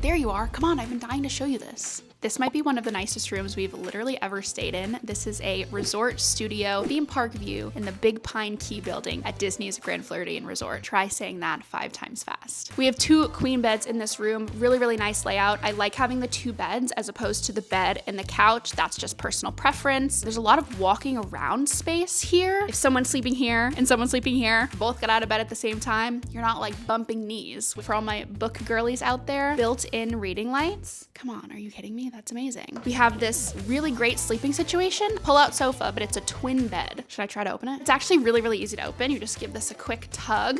there you are. Come on, I've been dying to show you this. This might be one of the nicest rooms we've literally ever stayed in. This is a resort studio theme park view in the Big Pine Key building at Disney's Grand Floridian Resort. Try saying that 5 times fast. We have 2 queen beds in this room. Really, really nice layout. I like having the 2 beds as opposed to the bed and the couch. That's just personal preference. There's a lot of walking around space here. If someone's sleeping here and someone's sleeping here, both get out of bed at the same time, you're not like bumping knees. For all my book girlies out there, built-in reading lights. Come on, are you kidding me? That's amazing. We have this really great sleeping situation, pull-out sofa, but it's a twin bed. Should I try to open it? It's actually really, really easy to open. You just give this a quick tug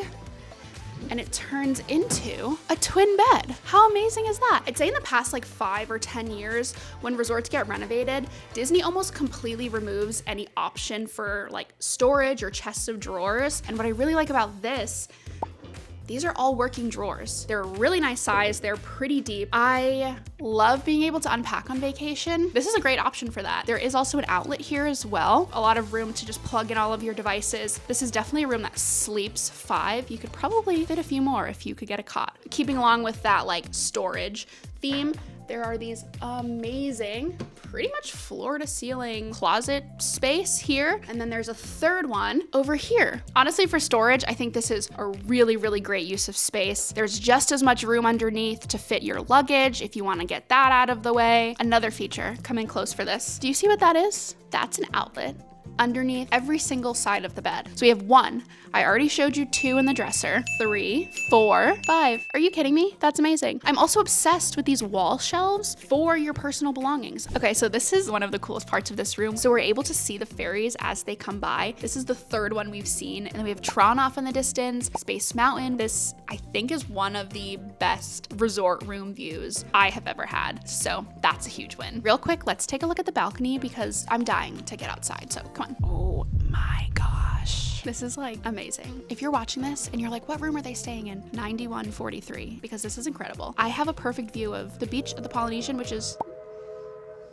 and it turns into a twin bed. How amazing is that? I'd say in the past like 5 or 10 years, when resorts get renovated, Disney almost completely removes any option for like storage or chests of drawers. And what I really like about this, these are all working drawers. They're a really nice size. They're pretty deep. I love being able to unpack on vacation. This is a great option for that. There is also an outlet here as well. A lot of room to just plug in all of your devices. This is definitely a room that sleeps 5. You could probably fit a few more if you could get a cot. Keeping along with that like storage theme, there are these amazing, pretty much floor to ceiling closet space here. And then there's a third one over here. Honestly, for storage, I think this is a really, really great use of space. There's just as much room underneath to fit your luggage if you want to get that out of the way. Another feature, come in close for this. Do you see what that is? That's an outlet underneath every single side of the bed. So we have 1. I already showed you 2 in the dresser. 3, 4, 5. Are you kidding me? That's amazing. I'm also obsessed with these wall shelves for your personal belongings. Okay, so this is one of the coolest parts of this room. So we're able to see the ferries as they come by. This is the 3rd one we've seen. And then we have Tron off in the distance, Space Mountain. This, I think, is one of the best resort room views I have ever had. So that's a huge win. Real quick, let's take a look at the balcony because I'm dying to get outside. So come on. Oh my gosh. This is like amazing. If you're watching this and you're like, what room are they staying in? 9143, because this is incredible. I have a perfect view of the beach of the Polynesian, which is,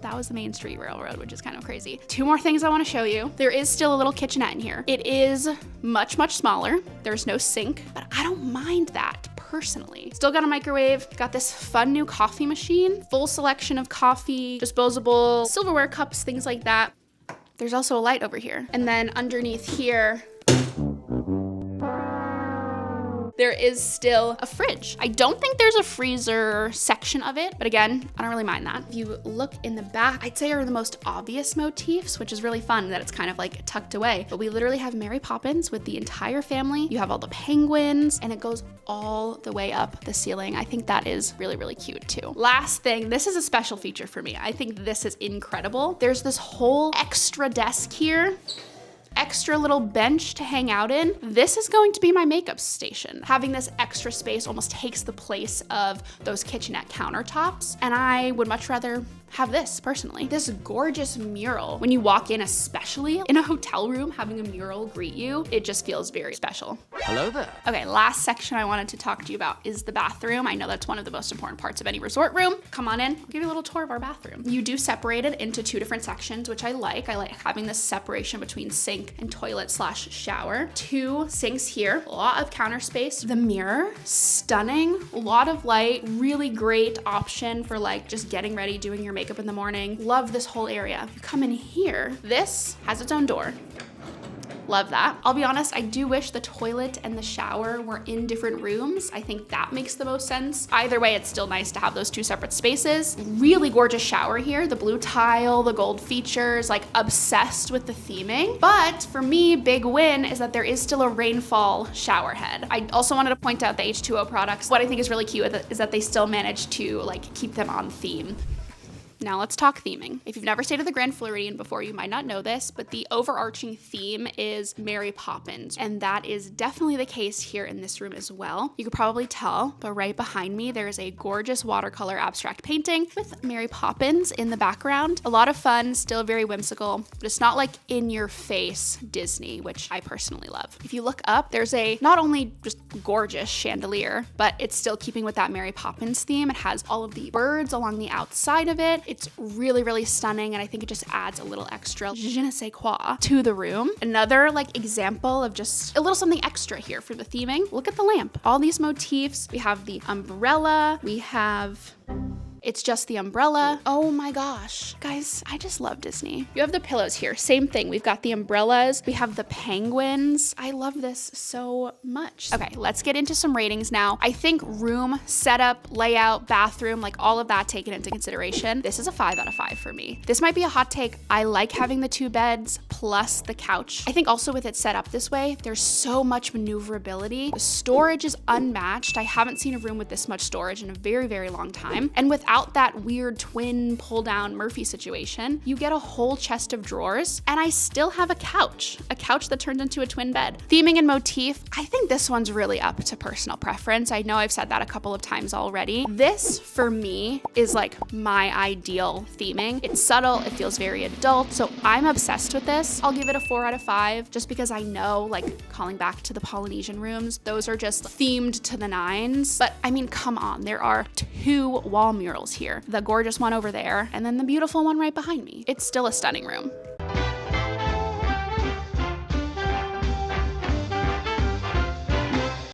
that was the Main Street Railroad, which is kind of crazy. 2 more things I want to show you. There is still a little kitchenette in here. It is much, much smaller. There's no sink, but I don't mind that personally. Still got a microwave, got this fun new coffee machine, full selection of coffee, disposable silverware cups, things like that. There's also a light over here. And then underneath here, there is still a fridge. I don't think there's a freezer section of it, but again, I don't really mind that. If you look in the back, I'd say are the most obvious motifs, which is really fun that it's kind of like tucked away. But we literally have Mary Poppins with the entire family. You have all the penguins, and it goes all the way up the ceiling. I think that is really, really cute too. Last thing, this is a special feature for me. I think this is incredible. There's this whole extra desk here, extra little bench to hang out in. This is going to be my makeup station. Having this extra space almost takes the place of those kitchenette countertops, and I would much rather have this personally. This gorgeous mural, when you walk in, especially in a hotel room, having a mural greet you, it just feels very special. Hello there. Okay, last section I wanted to talk to you about is the bathroom. I know that's one of the most important parts of any resort room. Come on in, I'll give you a little tour of our bathroom. You do separate it into 2 different sections, which I like. I like having this separation between sink and toilet / shower. 2 sinks here, a lot of counter space. The mirror, stunning, a lot of light, really great option for like just getting ready, doing your makeup in the morning. Love this whole area. You come in here, this has its own door. Love that. I'll be honest, I do wish the toilet and the shower were in different rooms. I think that makes the most sense. Either way, it's still nice to have those 2 separate spaces. Really gorgeous shower here. The blue tile, the gold features, like obsessed with the theming. But for me, big win is that there is still a rainfall shower head. I also wanted to point out the H2O products. What I think is really cute is that they still manage to like keep them on theme. Now let's talk theming. If you've never stayed at the Grand Floridian before, you might not know this, but the overarching theme is Mary Poppins, and that is definitely the case here in this room as well. You could probably tell, but right behind me, there is a gorgeous watercolor abstract painting with Mary Poppins in the background. A lot of fun, still very whimsical, but it's not like in-your-face Disney, which I personally love. If you look up, there's a not only just gorgeous chandelier, but it's still keeping with that Mary Poppins theme. It has all of the birds along the outside of it. It's really, really stunning, and I think it just adds a little extra je ne sais quoi to the room. Another like example of just a little something extra here for the theming. Look at the lamp. All these motifs. We have the umbrella. We have... It's just the umbrella. Oh my gosh. Guys, I just love Disney. You have the pillows here. Same thing. We've got the umbrellas. We have the penguins. I love this so much. Okay, let's get into some ratings now. I think room, setup, layout, bathroom, like all of that taken into consideration, this is a 5 out of 5 for me. This might be a hot take. I like having the 2 beds plus the couch. I think also with it set up this way, there's so much maneuverability. The storage is unmatched. I haven't seen a room with this much storage in a very, very long time. And without that weird twin pull down Murphy situation, you get a whole chest of drawers, and I still have a couch that turns into a twin bed. Theming and motif, I think this one's really up to personal preference. I know I've said that a couple of times already. This for me is like my ideal theming. It's subtle, it feels very adult, so I'm obsessed with this. I'll give it a 4 out of 5 just because I know, like calling back to the Polynesian rooms, those are just themed to the nines. But I mean, come on, there are 2 wall murals here. The gorgeous one over there, and then the beautiful one right behind me. It's still a stunning room.